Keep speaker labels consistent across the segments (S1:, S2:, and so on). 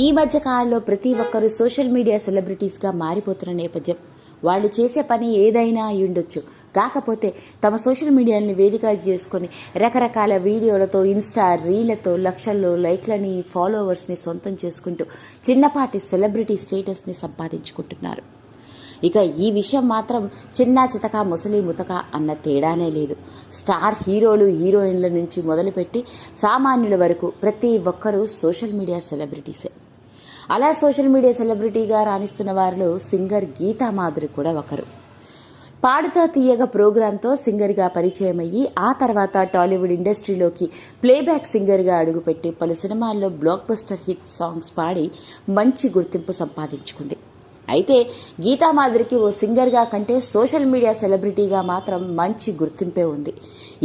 S1: ఈ మధ్య కాలంలో ప్రతి ఒక్కరూ సోషల్ మీడియా సెలబ్రిటీస్గా మారిపోతున్న నేపథ్యం. వాళ్ళు చేసే పని ఏదైనా అయి ఉండొచ్చు. కాకపోతే తమ సోషల్ మీడియాని వేదిక చేసుకుని రకరకాల వీడియోలతో, ఇన్స్టా రీళ్లతో లక్షల్లో లైక్లని, ఫాలోవర్స్ని సొంతం చేసుకుంటూ చిన్నపాటి సెలబ్రిటీ స్టేటస్ని సంపాదించుకుంటున్నారు. ఇక ఈ విషయం మాత్రం చిన్న చితక ముసలి ముతక అన్న తేడానే లేదు. స్టార్ హీరోలు, హీరోయిన్ల నుంచి మొదలుపెట్టి సామాన్యుల వరకు ప్రతి ఒక్కరూ సోషల్ మీడియా సెలబ్రిటీసే. అలా సోషల్ మీడియా సెలబ్రిటీగా రాణిస్తున్న వారిలో సింగర్ గీతా మాధురి కూడా ఒకరు. పాడుతా తీయగా ప్రోగ్రాంతో సింగర్గా పరిచయం అయ్యి ఆ తర్వాత టాలీవుడ్ ఇండస్ట్రీలోకి ప్లేబ్యాక్ సింగర్గా అడుగుపెట్టి పలు సినిమాల్లో బ్లాక్ బస్టర్ హిట్ సాంగ్స్ పాడి మంచి గుర్తింపు సంపాదించుకుంది. అయితే గీతా మాధురికి ఓ సింగర్గా కంటే సోషల్ మీడియా సెలబ్రిటీగా మాత్రం మంచి గుర్తింపే ఉంది.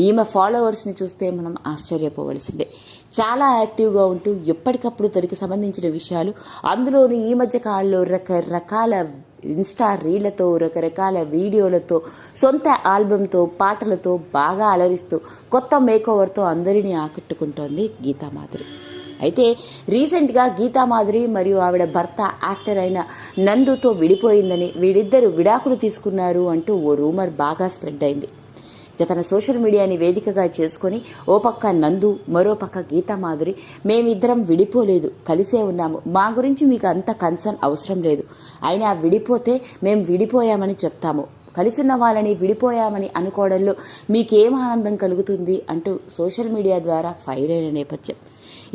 S1: ఈమె ఫాలోవర్స్ని చూస్తే మనం ఆశ్చర్యపోవలసిందే. చాలా యాక్టివ్గా ఉంటూ ఎప్పటికప్పుడు తనకి సంబంధించిన విషయాలు, అందులోనూ ఈ మధ్య కాలంలో రకరకాల ఇన్స్టా రీళ్లతో, రకరకాల వీడియోలతో, సొంత ఆల్బంతో, పాటలతో బాగా అలరిస్తూ కొత్త మేకోవర్తో అందరినీ ఆకట్టుకుంటోంది గీతా మాధురి. అయితే రీసెంట్గా గీతా మాధురి మరియు ఆవిడ భర్త యాక్టర్ అయిన నందుతో విడిపోయిందని, వీడిద్దరు విడాకులు తీసుకున్నారు అంటూ ఓ రూమర్ బాగా స్ప్రెడ్ అయింది. ఇక తన సోషల్ మీడియాని వేదికగా చేసుకుని ఓ పక్క నందు, మరో పక్క గీతా మాధురి, మేమిద్దరం విడిపోలేదు, కలిసే ఉన్నాము, మా గురించి మీకు అంత కన్సర్న్ అవసరం లేదు, అయినా విడిపోతే మేం విడిపోయామని చెప్తాము, కలిసున్న వాళ్ళని విడిపోయామని అనుకోవడంలో మీకేం ఆనందం కలుగుతుంది అంటూ సోషల్ మీడియా ద్వారా ఫైర్ అయిన నేపథ్యం.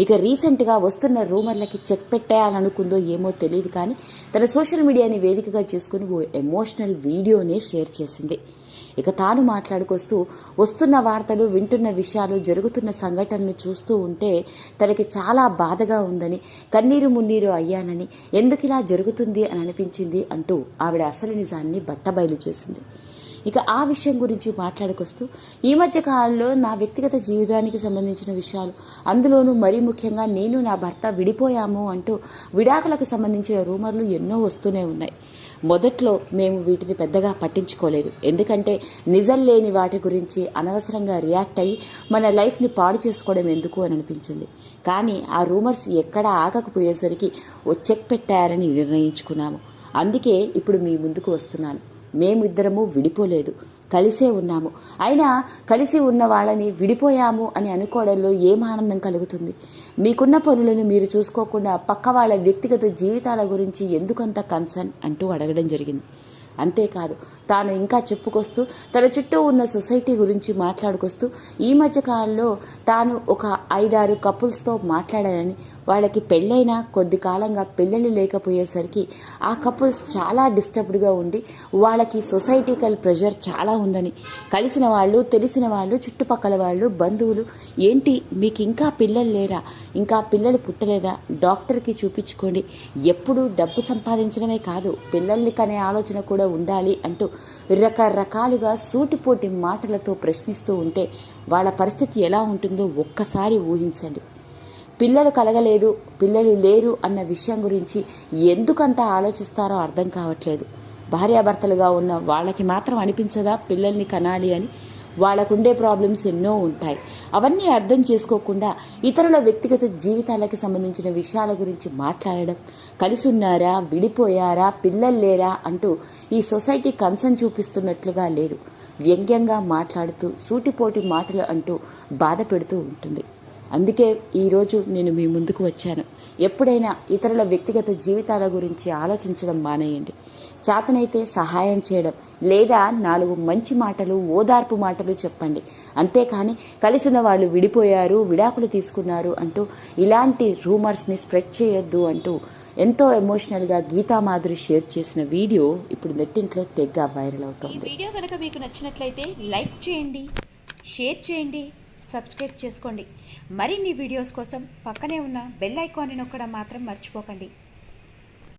S1: ఇక రీసెంట్గా వస్తున్న రూమర్లకి చెక్ పెట్టేయాలనుకుందో ఏమో తెలియదు, కానీ తన సోషల్ మీడియాని వేదికగా చేసుకుని ఓ ఎమోషనల్ వీడియోనే షేర్ చేసింది. ఇక తాను మాట్లాడుకొస్తూ వస్తున్న వార్తలు, వింటున్న విషయాలు, జరుగుతున్న సంఘటనలు చూస్తూ ఉంటే తనకి చాలా బాధగా ఉందని, కన్నీరు మున్నీరు అయ్యానని, ఎందుకిలా జరుగుతుంది అని అనిపించింది అంటూ ఆవిడ అసలు నిజాన్ని బట్టబయలు చేసింది. ఇక ఆ విషయం గురించి మాట్లాడుకొస్తూ ఈ మధ్య కాలంలో నా వ్యక్తిగత జీవితానికి సంబంధించిన విషయాలు, అందులోనూ మరీ ముఖ్యంగా నేను నా భర్త విడిపోయాము అంటూ విడాకులకు సంబంధించిన రూమర్లు ఎన్నో వస్తూనే ఉన్నాయి. మొదట్లో మేము వీటిని పెద్దగా పట్టించుకోలేదు, ఎందుకంటే నిజం లేని వాటి గురించి అనవసరంగా రియాక్ట్ అయ్యి మన లైఫ్ని పాడు చేసుకోవడం ఎందుకు అని అనిపించింది. కానీ ఆ రూమర్స్ ఎక్కడ ఆగకపోయేసరికి ఓ చెక్ పెట్టారని నిర్ణయించుకున్నాము. అందుకే ఇప్పుడు మీ ముందుకు వస్తున్నాను. మేమిద్దరము విడిపోలేదు, కలిసే ఉన్నాము, అయినా కలిసి ఉన్న వాళ్ళని విడిపోయాము అని అనుకోవడంలో ఏం ఆనందం కలుగుతుంది? మీకున్న పనులను మీరు చూసుకోకుండా పక్క వాళ్ళ వ్యక్తిగత జీవితాల గురించి ఎందుకంత కన్సర్న్ అంటూ అడగడం జరిగింది. అంతేకాదు, తాను ఇంకా చెప్పుకొస్తూ తన చుట్టూ ఉన్న సొసైటీ గురించి మాట్లాడుకొస్తూ ఈ మధ్య కాలంలో తాను ఒక 5-6 కపుల్స్తో మాట్లాడానని, వాళ్ళకి పెళ్ళైనా కొద్ది కాలంగా పిల్లలు లేకపోయేసరికి ఆ కపుల్స్ చాలా డిస్టర్బ్డ్గా ఉండి వాళ్ళకి సొసైటికల్ ప్రెషర్ చాలా ఉందని, కలిసిన వాళ్ళు, తెలిసిన వాళ్ళు, చుట్టుపక్కల వాళ్ళు, బంధువులు, ఏంటి మీకు ఇంకా పిల్లలు లేరా, ఇంకా పిల్లలు పుట్టలేదా, డాక్టర్కి చూపించుకోండి, ఎప్పుడూ డబ్బు సంపాదించడమే కాదు పిల్లల్ని కనే ఆలోచన కూడా ఉండాలి అంటూ రకరకాలుగా సూటిపోటి మాటలతో ప్రశ్నిస్తూ ఉంటే వాళ్ళ పరిస్థితి ఎలా ఉంటుందో ఒక్కసారి ఊహించండి. పిల్లలు కలగలేదు, పిల్లలు లేరు అన్న విషయం గురించి ఎందుకంత ఆలోచిస్తారో అర్థం కావట్లేదు. భార్యాభర్తలుగా ఉన్న వాళ్ళకి మాత్రం అనిపించదా పిల్లల్ని కనాలి అని? వాళ్ళకుండే ప్రాబ్లమ్స్ ఎన్నో ఉంటాయి. అవన్నీ అర్థం చేసుకోకుండా ఇతరుల వ్యక్తిగత జీవితాలకు సంబంధించిన విషయాల గురించి మాట్లాడడం, కలిసి ఉన్నారా, విడిపోయారా, పిల్లలు లేరా అంటూ ఈ సొసైటీ కన్సర్న్ చూపిస్తున్నట్లుగా లేదు. వ్యంగ్యంగా మాట్లాడుతూ సూటిపోటి మాటలు అంటూ బాధ పెడుతూ ఉంటుంది. అందుకే ఈరోజు నేను మీ ముందుకు వచ్చాను. ఎప్పుడైనా ఇతరుల వ్యక్తిగత జీవితాల గురించి ఆలోచించడం మానేయండి. చేతనైతే సహాయం చేయడం, లేదా 4 మంచి మాటలు, ఓదార్పు మాటలు చెప్పండి. అంతేకాని కలిసిన వాళ్ళు విడిపోయారు, విడాకులు తీసుకున్నారు అంటూ ఇలాంటి రూమర్స్ని స్ప్రెడ్ చేయొద్దు అంటూ ఎంతో ఎమోషనల్గా గీతా మాధురి షేర్ చేసిన వీడియో ఇప్పుడు నెట్టింట్లో తెగ వైరల్ అవుతోంది.
S2: ఈ వీడియో కనుక మీకు నచ్చినట్లయితే లైక్ చేయండి, షేర్ చేయండి, సబ్స్క్రైబ్ చేసుకోండి. మరిన్ని వీడియోస్ కోసం పక్కనే ఉన్న బెల్ ఐకాన్ని నొక్కడం మాత్రం మర్చిపోకండి.